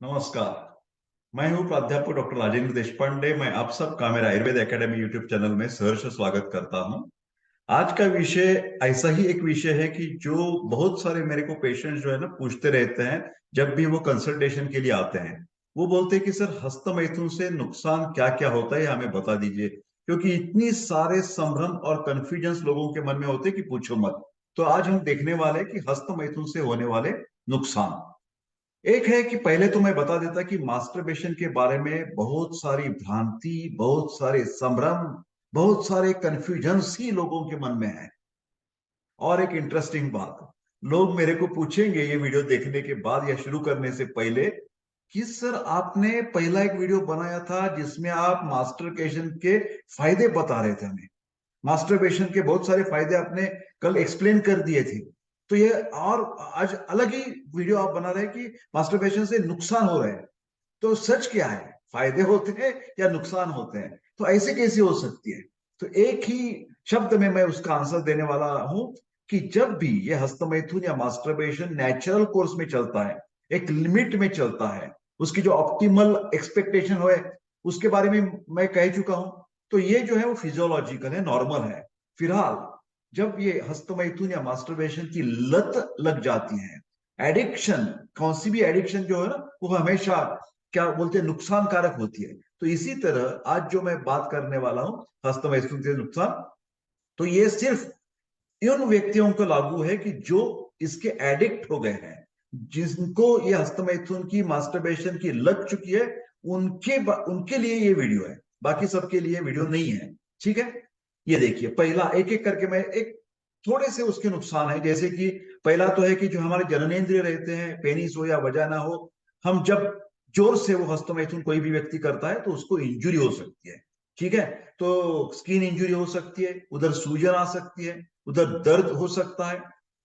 नमस्कार। मैं हूं प्राध्यापक डॉक्टर राजेंद्र देशपांडे। मैं आप सबका मेरा आयुर्वेद एकेडमी यूट्यूब चैनल में सहर्ष स्वागत करता हूं। आज का विषय ऐसा ही एक विषय है कि जो बहुत सारे मेरे को पेशेंट्स जो है ना पूछते रहते हैं जब भी वो कंसल्टेशन के लिए आते हैं। वो बोलते हैं कि सर हस्तमैथुन से नुकसान क्या क्या होता है हमें बता दीजिए, क्योंकि इतनी सारे संभ्रम और कंफ्यूजन लोगों के मन में होते हैं कि पूछो मत। तो आज हम देखने वाले हैं कि हस्तमैथुन से होने वाले नुकसान। एक है कि पहले तो मैं बता देता कि मास्टरबेशन के बारे में बहुत सारी भ्रांति, बहुत सारे संभ्रम, बहुत सारे कंफ्यूजन्स ही लोगों के मन में है। और एक इंटरेस्टिंग बात, लोग मेरे को पूछेंगे ये वीडियो देखने के बाद या शुरू करने से पहले कि सर आपने पहला एक वीडियो बनाया था जिसमें आप मास्टरबेशन के फायदे बता रहे थे हमें। मास्टरबेशन के बहुत सारे फायदे आपने कल एक्सप्लेन कर दिए थे। तो ये और आज अलग ही वीडियो आप बना रहे हैं कि मास्टरबेशन से नुकसान हो रहे हैं। तो सच क्या है, फायदे होते हैं या नुकसान होते हैं? तो ऐसे कैसे हो सकती है? तो एक ही शब्द में मैं उसका आंसर देने वाला हूं कि जब भी ये हस्तमैथुन या मास्टरबेशन नेचुरल कोर्स में चलता है, एक लिमिट में चलता है, उसकी जो ऑप्टिमल एक्सपेक्टेशन हो उसके बारे में मैं कह चुका हूं। तो ये जो है वो फिजियोलॉजिकल है, नॉर्मल है। फिलहाल जब ये हस्तमैथुन या मास्टरबेशन की लत लग जाती है, एडिक्शन, कौन सी भी एडिक्शन जो है ना वो हमेशा क्या बोलते हैं नुकसान कारक होती है। तो इसी तरह आज जो मैं बात करने वाला हूं हस्तमैथुन के नुकसान, तो ये सिर्फ उन व्यक्तियों को लागू है कि जो इसके एडिक्ट हो गए हैं, जिनको ये हस्तमैथुन की मास्टरबेशन की लग चुकी है, उनके लिए ये वीडियो है। बाकी सबके लिए वीडियो नहीं है। ठीक है, ये देखिए पहला एक एक करके मैं एक थोड़े से उसके नुकसान है। जैसे कि पहला तो है कि जो हमारे जननेंद्रिय रहते हैं, पेनिस हो या वजाना हो, हम जब जोर से वो हस्तमैथुन कोई भी व्यक्ति करता है तो उसको इंजुरी हो सकती है। ठीक है, तो स्किन इंजुरी हो सकती है, उधर सूजन आ सकती है, उधर दर्द हो सकता है।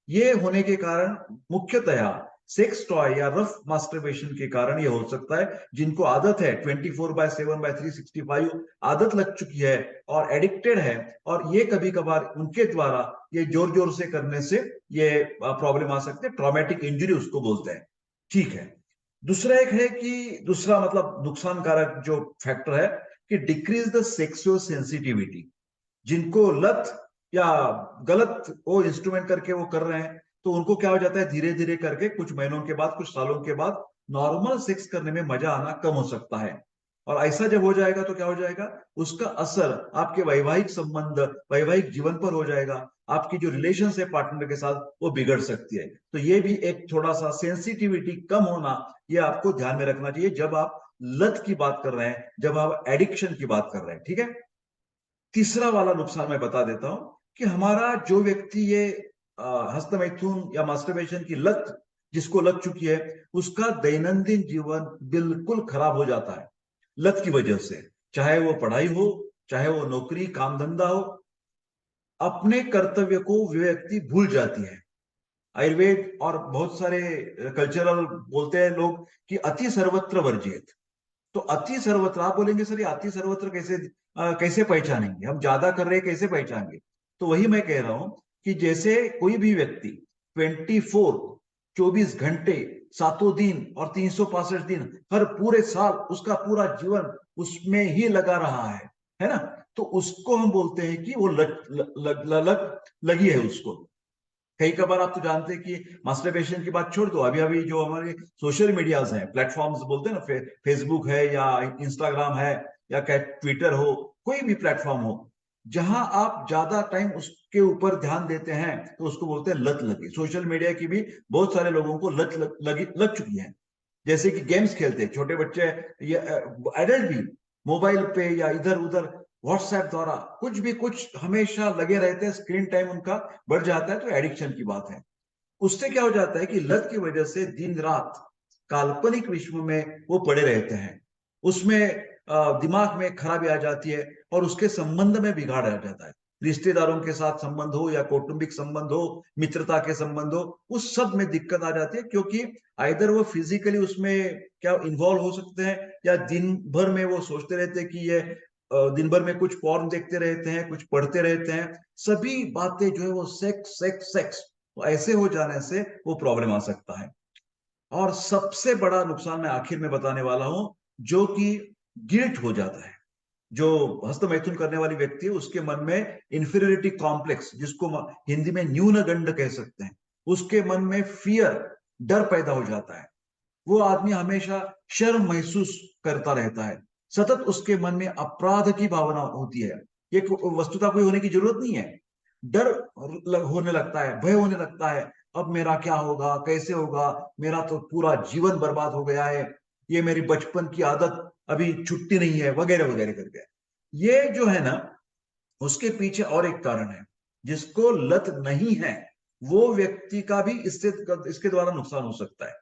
ये होने के कारण मुख्यतया सेक्स टॉय या रफ मास्टरबेशन के कारण ये हो सकता है। जिनको आदत है 24/7/365 आदत लग चुकी है और एडिक्टेड है, और ये कभी कभार उनके द्वारा ये जोर जोर से करने से ये प्रॉब्लम आ सकते हैं, ट्रॉमेटिक इंजरी उसको बोलते हैं। ठीक है, दूसरा एक है कि दूसरा मतलब नुकसान कारक जो फैक्टर है कि डिक्रीज द सेक्सुअल सेंसिटिविटी। जिनको लत या गलत वो इंस्ट्रूमेंट करके वो कर रहे हैं, तो उनको क्या हो जाता है, धीरे धीरे करके कुछ महीनों के बाद, कुछ सालों के बाद नॉर्मल सेक्स करने में मजा आना कम हो सकता है। और ऐसा जब हो जाएगा तो क्या हो जाएगा, उसका असर आपके वैवाहिक संबंध, वैवाहिक जीवन पर हो जाएगा। आपकी जो रिलेशन है पार्टनर के साथ वो बिगड़ सकती है। तो ये भी एक थोड़ा सा सेंसिटिविटी कम होना, ये आपको ध्यान में रखना चाहिए जब आप लत की बात कर रहे हैं, जब आप एडिक्शन की बात कर रहे हैं। ठीक है, तीसरा वाला नुकसान मैं बता देता हूं कि हमारा जो व्यक्ति ये हस्तमैथुन या मास्टरबेशन की लत जिसको लग चुकी है, उसका दैनंदिन जीवन बिल्कुल खराब हो जाता है लत की वजह से। चाहे वो पढ़ाई हो, चाहे वो नौकरी काम धंधा हो, अपने कर्तव्य को वो व्यक्ति भूल जाती है। आयुर्वेद और बहुत सारे कल्चरल बोलते हैं लोग कि अति सर्वत्र वर्जित। तो अति सर्वत्र आप बोलेंगे सर ये अति सर्वत्र कैसे कैसे पहचानेंगे, हम ज्यादा कर रहे हैं कैसे पहचानेंगे? तो वही मैं कह रहा हूं कि जैसे कोई भी व्यक्ति 24 घंटे, सातों दिन और 365 दिन, हर पूरे साल उसका पूरा जीवन उसमें ही लगा रहा है ना, तो उसको हम बोलते हैं कि वो लगी है उसको। कई कबार आप तो जानते हैं कि मास्टरबेशन की बात छोड़ दो, अभी अभी जो हमारे सोशल मीडियाज हैं, प्लेटफॉर्म्स बोलते हैं ना, फेसबुक है या इंस्टाग्राम है या ट्विटर हो, कोई भी प्लेटफॉर्म हो, जहां आप ज्यादा टाइम उसके ऊपर ध्यान देते हैं तो उसको बोलते हैं लत लगी। सोशल मीडिया की भी बहुत सारे लोगों को लग चुकी है। जैसे कि गेम्स खेलते हैं छोटे बच्चे या एडल्ट भी, मोबाइल पे या इधर उधर व्हाट्सएप द्वारा कुछ भी कुछ हमेशा लगे रहते हैं, स्क्रीन टाइम उनका बढ़ जाता है। तो एडिक्शन की बात है। उससे क्या हो जाता है कि लत की वजह से दिन रात काल्पनिक विश्व में वो पड़े रहते हैं। उसमें दिमाग में खराबी आ जाती है और उसके संबंध में बिगाड़ आ जाता है। रिश्तेदारों के साथ संबंध हो या कौटुंबिक संबंध हो, मित्रता के संबंध हो, उस सब में दिक्कत आ जाती है। क्योंकि आइदर वो फिजिकली उसमें क्या इन्वॉल्व हो सकते हैं, या दिन भर में वो सोचते रहते हैं कि ये दिन भर में कुछ पॉर्न देखते रहते हैं, कुछ पढ़ते रहते हैं, सभी बातें जो है वो सेक्स सेक्स सेक्स। तो ऐसे हो जाने से वो प्रॉब्लम आ सकता है। और सबसे बड़ा नुकसान मैं आखिर में बताने वाला हूं, जो कि गिल्ट हो जाता है। जो हस्तमैथुन करने वाली व्यक्ति है उसके मन में इंफीरियरिटी कॉम्प्लेक्स, जिसको हिंदी में न्यूनगंड कह सकते हैं, उसके मन में फियर, डर पैदा हो जाता है। वो आदमी हमेशा शर्म महसूस करता रहता है, सतत उसके मन में अपराध की भावना होती है। ये वस्तुता कोई होने की जरूरत नहीं है। डर होने लगता है, भय होने लगता है, अब मेरा क्या होगा, कैसे होगा, मेरा तो पूरा जीवन बर्बाद हो गया है, ये मेरी बचपन की आदत अभी छुट्टी नहीं है, वगैरह वगैरह करके। ये जो है ना, उसके पीछे और एक कारण है। जिसको लत नहीं है वो व्यक्ति का भी इससे इसके द्वारा नुकसान हो सकता है।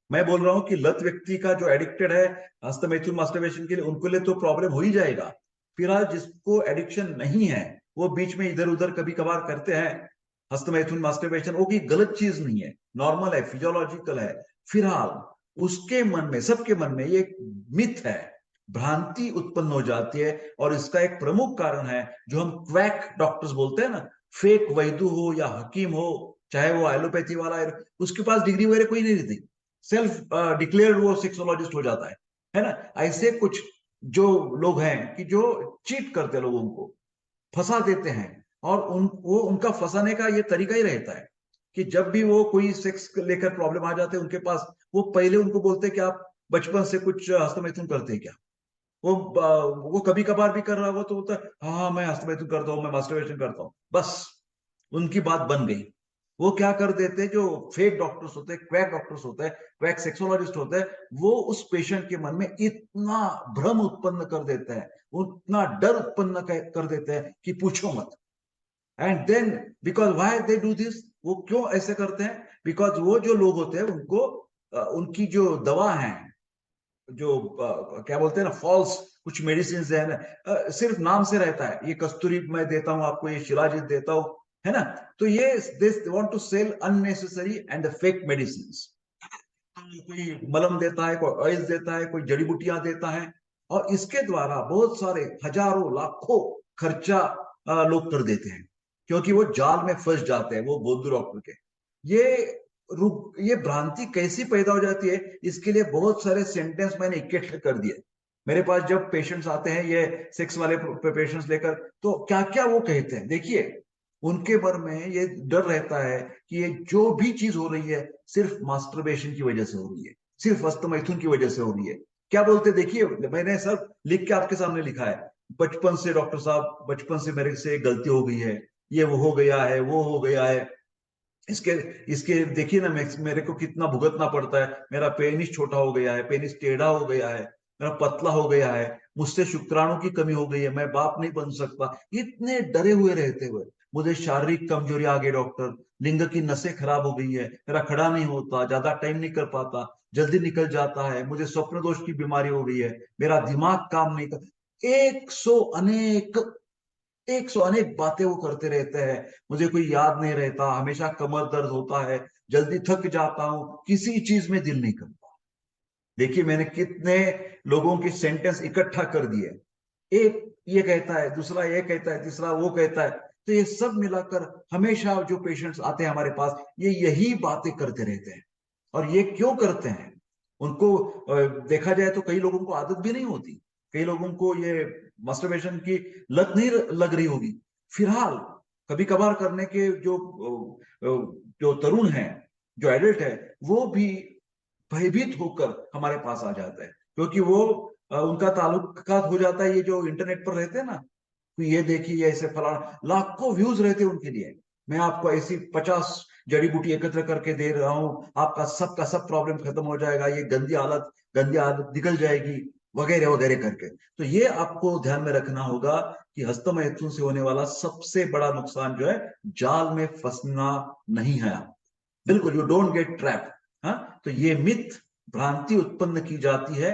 मैं बोल रहा हूं कि लत व्यक्ति का, जो एडिक्टेड है हस्तमैथुन मास्टरबेशन के लिए, उनके लिए तो प्रॉब्लम हो ही जाएगा। फिलहाल जिसको एडिक्शन नहीं है, वो बीच में इधर उधर कभी कभार करते हैं हस्तमैथुन मास्टरबेशन, वो की गलत चीज नहीं है, नॉर्मल है, फिजियोलॉजिकल है। फिलहाल उसके मन में, सबके मन में ये मिथ है, भ्रांति उत्पन्न हो जाती है। और इसका एक प्रमुख कारण है जो हम क्वैक डॉक्टर्स बोलते हैं ना, फेक वैद्य हो या हकीम हो, चाहे वो एलोपैथी वाला है, उसके पास डिग्री वगैरह कोई नहीं रहती, सेल्फ डिक्लेयर्ड वो सेक्सोलॉजिस्ट हो जाता है ना। ऐसे कुछ जो लोग हैं कि जो चीट करते हैं, लोगों को फंसा देते हैं। और वो उनका फंसाने का ये तरीका ही रहता है कि जब भी वो कोई सेक्स लेकर प्रॉब्लम आ जाते हैं उनके पास, वो पहले उनको बोलते हैं कि आप बचपन से कुछ हस्तमैथुन करते हैं क्या। वो कभी कभार भी कर रहा होगा तो बोलता है हाँ हाँ मैं हस्तमैथुन करता हूँ, मैं मास्टरबेशन करता हूँ, बस उनकी बात बन गई। वो क्या कर देते हैं, जो फेक डॉक्टर्स होते हैं, क्वैक डॉक्टर्स होते हैं, क्वैक सेक्सोलॉजिस्ट होते हैं, वो उस पेशेंट के मन में इतना भ्रम उत्पन्न कर देते हैं, उतना डर उत्पन्न कर देते हैं कि पूछो मत। And then because why they do this, वो क्यों ऐसे करते हैं, बिकॉज वो जो लोग होते हैं उनको उनकी जो दवा है, जो क्या बोलते हैं ना, फॉल्स कुछ मेडिसिन है ना, सिर्फ नाम से रहता है, ये कस्तूरी मैं देता हूं आपको, ये शिलाजीत देता हूं, है ना। तो ये they want to sell unnecessary and fake medicine. कोई मलम देता है, कोई ऑयल देता है, कोई जड़ी बूटियां देता है, और इसके द्वारा बहुत सारे हजारों लाखों खर्चा लोग कर देते हैं, क्योंकि वो जाल में फंस जाते हैं वो बौद्ध डॉक्टर के। ये ये भ्रांति कैसी पैदा हो जाती है, इसके लिए बहुत सारे सेंटेंस मैंने इकट्ठे कर दिए। मेरे पास जब पेशेंट्स आते हैं ये सेक्स वाले पेशेंट्स लेकर, तो क्या क्या वो कहते हैं, देखिए उनके मन में ये डर रहता है कि ये जो भी चीज हो रही है सिर्फ मास्टरबेशन की वजह से हो रही है, सिर्फ हस्तमैथुन की वजह से हो रही है। क्या बोलते, देखिए मैंने सब लिख के आपके सामने लिखा है, बचपन से डॉक्टर साहब, बचपन से मेरे से गलती हो गई है, ये वो हो गया है, वो हो गया है, इसके इसके देखिए ना, मेरे को कितना भुगतना पड़ता है, मेरा पेनिस छोटा हो गया है, पेनिस टेढ़ा हो गया है, मेरा पतला हो गया है, मुझसे शुक्राणु की कमी हो गई है, मैं बाप नहीं बन सकता। इतने डरे हुए रहते हुए मुझे शारीरिक कमजोरी आ गई डॉक्टर, लिंग की नसें खराब हो गई है, मेरा खड़ा नहीं होता, ज्यादा टाइम नहीं कर पाता, जल्दी निकल जाता है, मुझे स्वप्न दोष की बीमारी हो गई है, मेरा दिमाग काम नहीं कर, एक सौ अनेक बातें वो करते रहते हैं। मुझे कोई याद नहीं रहता, हमेशा कमर दर्द होता है, जल्दी थक जाता हूं, किसी चीज में दिल नहीं करता। देखिए मैंने कितने लोगों के सेंटेंस इकट्ठा कर दिए, एक ये कहता है, दूसरा ये कहता है, तीसरा वो कहता है। तो ये सब मिलाकर हमेशा जो पेशेंट्स आते हैं हमारे पास, ये यही बातें करते रहते हैं। और ये क्यों करते हैं, उनको देखा जाए तो कई लोगों को आदत भी नहीं होती, कई लोगों को ये मास्टरबेशन की लत नहीं लग रही होगी। फिलहाल कभी कभार करने के जो तरुण हैं, जो एडल्ट है, वो भी भयभीत होकर हमारे पास आ जाता है, क्योंकि वो उनका ताल्लुकात हो जाता है, ये जो इंटरनेट पर रहते हैं ना, तो ये देखिए ऐसे फलाना, लाखों व्यूज रहते हैं उनके लिए, मैं आपको ऐसी 50 जड़ी बूटी एकत्र करके दे रहा हूं, आपका सबका सब प्रॉब्लम खत्म हो जाएगा, ये गंदी आदत निकल जाएगी, वगैरह वगैरह करके। तो ये आपको ध्यान में रखना होगा कि हस्तमैथुन से होने वाला सबसे बड़ा नुकसान जो है, जाल में फंसना नहीं है। बिल्कुल, यू डोंट गेट ट्रैप। हाँ, तो ये मिथ, भ्रांति उत्पन्न की जाती है।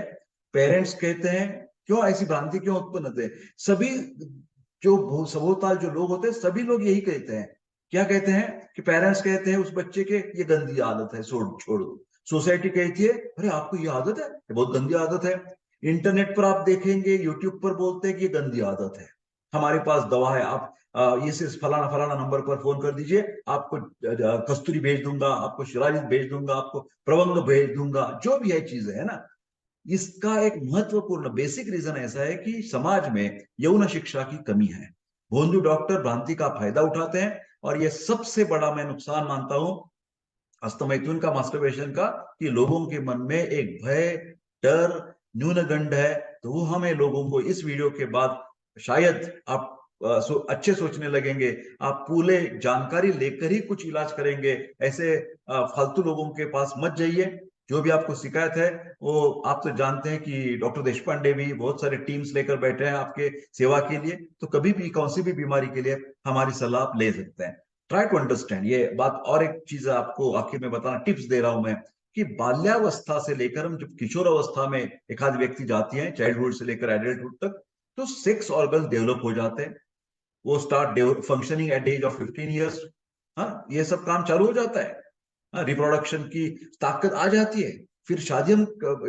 पेरेंट्स कहते हैं, क्यों ऐसी भ्रांति क्यों उत्पन्न होते हैं, सभी जो सबोताल जो लोग होते हैं, सभी लोग यही कहते हैं। क्या कहते हैं कि पेरेंट्स कहते हैं उस बच्चे के, ये गंदी आदत है, छोड़ छोड़ दो। सोसाइटी कहती है अरे आपको ये आदत है, ये बहुत गंदी आदत है। इंटरनेट पर आप देखेंगे, यूट्यूब पर बोलते हैं कि ये गंदी आदत है, हमारे पास दवा है, आप इस फलाना फलाना नंबर पर फोन कर दीजिए, आपको कस्तूरी भेज दूंगा, आपको शिलाजीत भेज दूंगा, आपको प्रबंध भेज दूंगा, जो भी है चीजें है ना। इसका एक महत्वपूर्ण बेसिक रीजन ऐसा है कि समाज में यौन शिक्षा की कमी है। भोंदू डॉक्टर भ्रांति का फायदा उठाते हैं, और ये सबसे बड़ा मैं नुकसान मानता हूं हस्तमैथुन का, मास्टरबेशन का, कि लोगों के मन में एक भय, डर, न्यूनगंड है। तो वो हमें लोगों को इस वीडियो के बाद शायद आप अच्छे सोचने लगेंगे, आप पूरे जानकारी लेकर ही कुछ इलाज करेंगे। ऐसे फालतू लोगों के पास मत जाइए। जो भी आपको शिकायत है वो आप तो जानते हैं कि डॉक्टर देशपांडे भी बहुत सारे टीम्स लेकर बैठे हैं आपके सेवा के लिए। तो कभी भी कौन सी भी बीमारी के लिए हमारी सलाह आप ले सकते हैं। ट्राई टू अंडरस्टैंड ये बात। और एक चीज आपको आखिर में बताना, टिप्स दे रहा हूं मैं, कि बाल्यावस्था से लेकर हम जब किशोर अवस्था में एक आध व्यक्ति जाती है, चाइल्डहुड से लेकर एडल्टहुड तक, तो सेक्स ऑर्गन डेवलप हो जाते हैं। वो start functioning at age of 15 years. हाँ, ये सब काम चालू हो जाता है। हाँ, रिप्रोडक्शन की ताकत आ जाती है। फिर शादी हम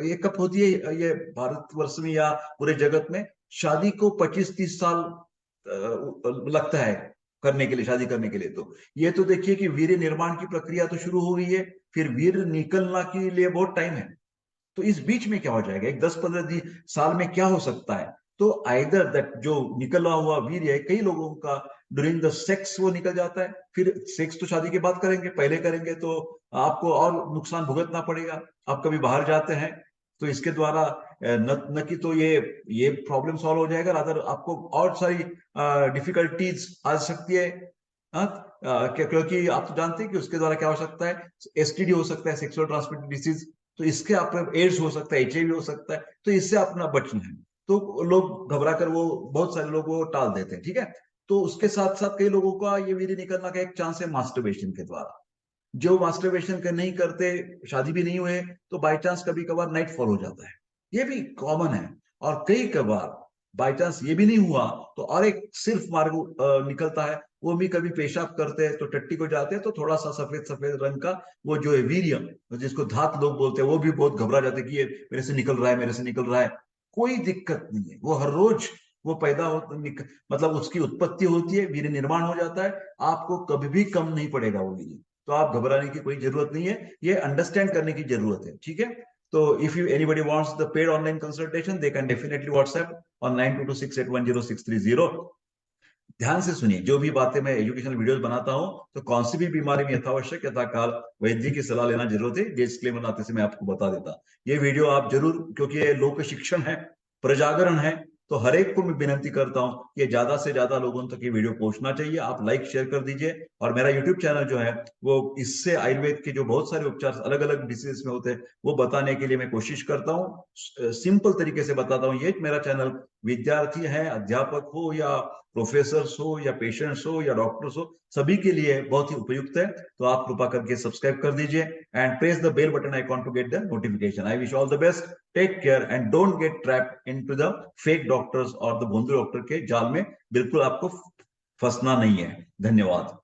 ये कब होती है, ये भारतवर्ष में या पूरे जगत में शादी को 25-30 साल लगता है करने के लिए, शादी करने के लिए। तो ये तो देखिए कि वीर्य निर्माण की प्रक्रिया तो शुरू हो गई है, फिर वीर्य निकलना के लिए बहुत टाइम है। तो इस बीच में क्या हो जाएगा, एक 10-15 साल में क्या हो सकता है? तो आइदर दैट जो निकला हुआ वीर है, कई लोगों का ड्यूरिंग द सेक्स वो निकल जाता है। फिर सेक्स तो शादी के बाद करेंगे, पहले करेंगे तो आपको और नुकसान भुगतना पड़ेगा। आप कभी बाहर जाते हैं तो इसके द्वारा न कि तो ये प्रॉब्लम सॉल्व हो जाएगा, रादर आपको और सारी डिफिकल्टीज आ सकती है। हाँ, क्योंकि आप तो जानते हैं कि उसके द्वारा क्या हो सकता है, एसटीडी हो सकता है, सेक्सुअल ट्रांसमिटेड डिसीज। तो इसके आप एड्स हो सकता है, एचआईवी हो सकता है। तो इससे अपना बचना है। तो लोग घबरा कर वो, बहुत सारे लोग वो टाल देते हैं, ठीक है। तो उसके साथ साथ कई लोगों का ये वीर्य निकलना का एक चांस है मास्टरबेशन के द्वारा। जो मास्टरबेशन का नहीं करते, शादी भी नहीं हुए, तो बाई चांस कभी कभार नाइट फॉल हो जाता है, ये भी कॉमन है। और कई कभार बाई चांस ये भी नहीं हुआ तो और एक सिर्फ मार्ग निकलता है। वो भी कभी पेशाब करते हैं तो टट्टी को जाते हैं, तो थोड़ा सा सफेद सफेद रंग का वो जो है वीर्यम, जिसको धात लोग बोलते हैं, वो भी बहुत घबरा जाते हैं कि ये मेरे से निकल रहा है, मेरे से निकल रहा है। कोई दिक्कत नहीं है, वो हर रोज वो पैदा हो, मतलब उसकी उत्पत्ति होती है, वीर्य निर्माण हो जाता है। आपको कभी भी कम नहीं पड़ेगा वो वीर्य। तो आप घबराने की कोई जरूरत नहीं है, ये अंडरस्टैंड करने की जरूरत है, ठीक है। तो if you anybody wants the paid online consultation, they can definitely WhatsApp on 9226810630। ध्यान से सुनिए, जो भी बातें मैं एजुकेशनल वीडियोस बनाता हूं, तो कौन सी भी बीमारी में यथावश्यक यथाकाल वैद्य की सलाह लेना जरूरत है, डिस्क्लेमर आते से मैं आपको बता देता। ये वीडियो आप जरूर, क्योंकि ये लोक शिक्षण है, प्रजागरण है, तो हर एक को मैं विनंती करता हूं कि ज्यादा से ज्यादा लोगों तक ये वीडियो पहुंचना चाहिए। आप लाइक शेयर कर दीजिए। और मेरा यूट्यूब चैनल जो है वो इससे आयुर्वेद के जो बहुत सारे उपचार अलग अलग डिसीज में होते हैं वो बताने के लिए मैं कोशिश करता हूँ, सिंपल तरीके से बताता हूँ। ये मेरा चैनल विद्यार्थी है, अध्यापक हो या प्रोफेसर्स हो या पेशेंट्स हो या डॉक्टर्स हो, सभी के लिए बहुत ही उपयुक्त है। तो आप कृपा करके सब्सक्राइब कर दीजिए and press the bell button icon to get the notification. I wish all the best, take care and don't get trapped into the fake doctors और द भोंदू डॉक्टर के जाल में बिल्कुल आपको फंसना नहीं है। धन्यवाद।